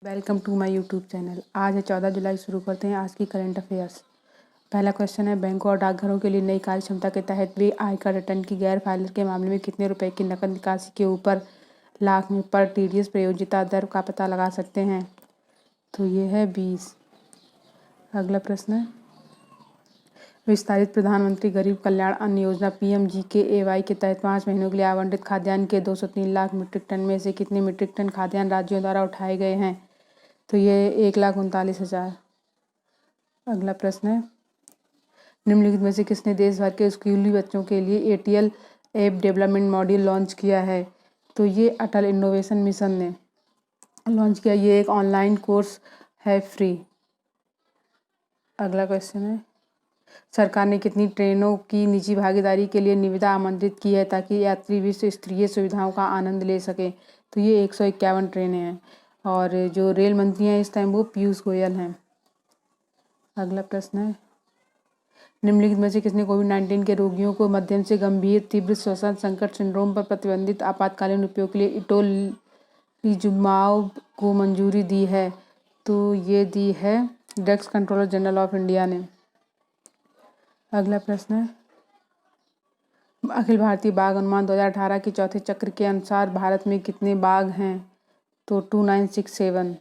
Welcome to my YouTube channel. आज है 14 जुलाई। शुरू करते हैं आज की करंट अफेयर्स। पहला क्वेश्चन है, बैंकों और डाकघरों के लिए नई कार्य क्षमता के तहत वे आयकर रिटर्न की गैर फाइलर के मामले में कितने रुपए की नकद निकासी के ऊपर लाख में पर टीडीएस प्रयोज्यता दर का पता लगा सकते हैं? तो ये है 20। अगला प्रश्न है, विस्तारित प्रधानमंत्री गरीब कल्याण अन्न योजना PMGKAY के तहत 5 महीनों के लिए आवंटित खाद्यान्न के 203 लाख मीट्रिक टन में से कितने मीट्रिक टन खाद्यान्न राज्यों द्वारा उठाए गए हैं? तो ये 1,39,000। अगला प्रश्न है, निम्नलिखित में से किसने देश भर के स्कूली बच्चों के लिए ATL app development module launch किया है? तो ये अटल इनोवेशन मिशन ने लॉन्च किया। ये एक ऑनलाइन कोर्स है, फ्री। अगला क्वेश्चन है, सरकार ने कितनी ट्रेनों की निजी भागीदारी के लिए निविदा आमंत्रित की है ताकि यात्री विश्व स्तरीय सुविधाओं का आनंद ले सके? तो ये 151 ट्रेनें हैं और जो रेल मंत्री हैं इस टाइम वो पीयूष गोयल हैं। अगला प्रश्न है, निम्नलिखित में से किसने कोविड-19 के रोगियों को मध्यम से गंभीर तीव्र श्वसन संकट सिंड्रोम पर प्रतिबंधित आपातकालीन उपयोग के लिए इटोलिजुमाब को मंजूरी दी है? तो ये दी है drugs controller general of India ने। अगला प्रश्न है, अखिल भारतीय बाघ अनुमान 2018 के चौथे चक्र के अनुसार भारत में कितने बाघ हैं? तो 2967।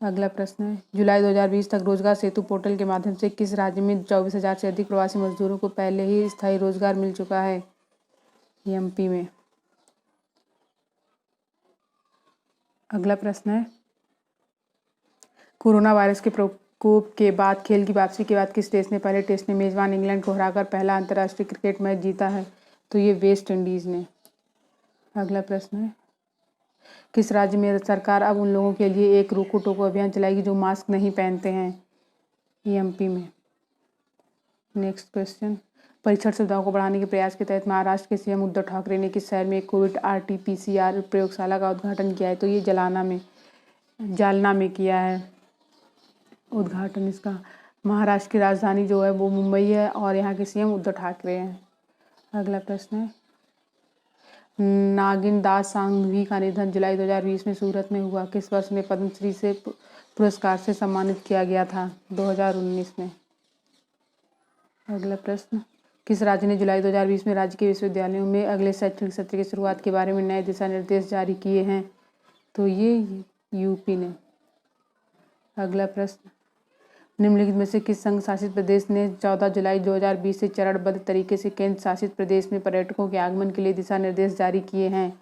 अगला प्रश्न है, जुलाई 2020 तक रोजगार सेतु पोर्टल के माध्यम से किस राज्य में 24,000 से अधिक प्रवासी मजदूरों को पहले ही स्थायी रोजगार मिल चुका है? MP में। अगला प्रश्न है, कोरोना वायरस के प्रकोप के बाद खेल की वापसी के बाद किस देश ने पहले टेस्ट में मेजबान इंग्लैंड को हराकर पहला अंतर्राष्ट्रीय क्रिकेट मैच जीता है? तो ये वेस्ट इंडीज ने। अगला प्रश्न है, किस राज्य में सरकार अब उन लोगों के लिए एक रोको टोको अभियान चलाएगी जो मास्क नहीं पहनते हैं? MP में। नेक्स्ट क्वेश्चन, परीक्षण सुविधाओं को बढ़ाने के प्रयास के तहत महाराष्ट्र के CM उद्धव ठाकरे ने किस शहर में एक कोविड RT-PCR प्रयोगशाला का उद्घाटन किया है? तो ये जालना में किया है उद्घाटन इसका। महाराष्ट्र की राजधानी जो है वो मुंबई है और यहाँ के CM उद्धव ठाकरे हैं। अगला प्रश्न है, नागिन दास सांघवी का निधन जुलाई 2020 में सूरत में हुआ। किस वर्ष में पद्मश्री से पुरस्कार से सम्मानित किया गया था? 2019 में। अगला प्रश्न, किस राज्य ने जुलाई 2020 में राज्य के विश्वविद्यालयों में अगले शैक्षणिक सत्र की शुरुआत के बारे में नए दिशा निर्देश जारी किए हैं? तो ये UP ने। अगला प्रश्न, निम्नलिखित में से किस संघ शासित प्रदेश ने 14 जुलाई 2020 से चरणबद्ध तरीके से केंद्र शासित प्रदेश में पर्यटकों के आगमन के लिए दिशा निर्देश जारी किए हैं?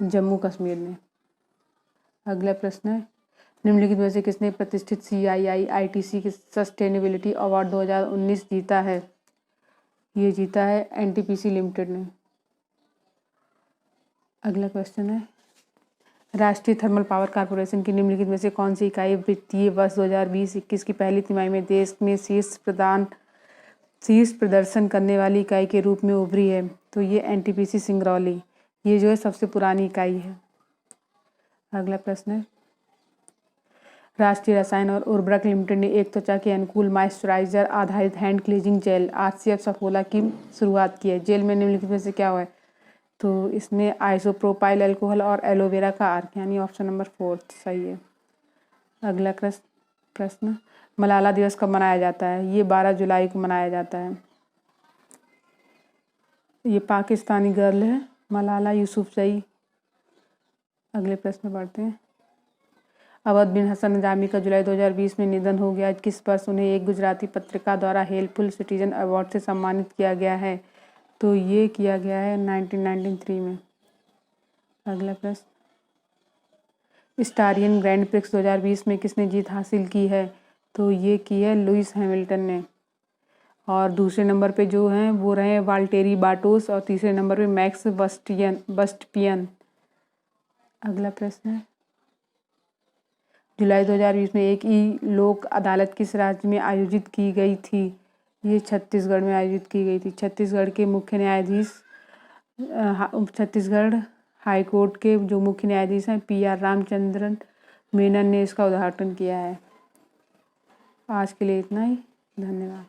जम्मू कश्मीर ने। अगला प्रश्न है, निम्नलिखित में से किसने प्रतिष्ठित CII-ITC के सस्टेनेबिलिटी अवार्ड 2019 जीता है? ये जीता है NTPC लिमिटेड ने। अगला क्वेश्चन है, राष्ट्रीय थर्मल पावर कॉर्पोरेशन की निम्नलिखित में से कौन सी इकाई वित्तीय वर्ष 2020-21 की पहली तिमाही में देश में शीर्ष प्रदर्शन करने वाली इकाई के रूप में उभरी है? तो ये NTPC सिंगरौली, ये जो है सबसे पुरानी इकाई है। अगला प्रश्न है, राष्ट्रीय रसायन और उर्वरक लिमिटेड ने एक त्वचा के अनुकूल मॉइस्चराइजर आधारित hand cleansing gel RCF Saffola की शुरुआत की है। जेल में निम्नलिखित में से क्या हुआ है? तो इसमें आइसोप्रोपाइल अल्कोहल और एलोवेरा का अर्क, यानी ऑप्शन नंबर 4 सही है। अगला प्रश्न, मलाला दिवस कब मनाया जाता है? ये 12 जुलाई को मनाया जाता है। ये पाकिस्तानी गर्ल है मलाला यूसुफजई। अगले प्रश्न पढ़ते हैं, अवध बिन हसन निजामी का जुलाई 2020 में निधन हो गया। किस वर्ष उन्हें एक गुजराती पत्रिका द्वारा हेल्पफुल सिटीजन अवार्ड से सम्मानित किया गया है? तो ये किया गया है 1993 में। अगला प्रश्न, स्टारियन ग्रैंड प्रिक्स 2020 में किसने जीत हासिल की है? तो ये की है लुइस हैमिल्टन ने। और दूसरे नंबर पे जो हैं वो रहे वाल्टेरी बाटोस और तीसरे नंबर पे मैक्स बस्टपियन। अगला प्रश्न है, जुलाई 2020 में एक लोक अदालत किस राज्य में आयोजित की गई थी? ये छत्तीसगढ़ में आयोजित की गई थी। छत्तीसगढ़ के मुख्य न्यायाधीश छत्तीसगढ़ हाईकोर्ट के जो मुख्य न्यायाधीश हैं PR रामचंद्रन मेनन ने इसका उद्घाटन किया है। आज के लिए इतना ही, धन्यवाद।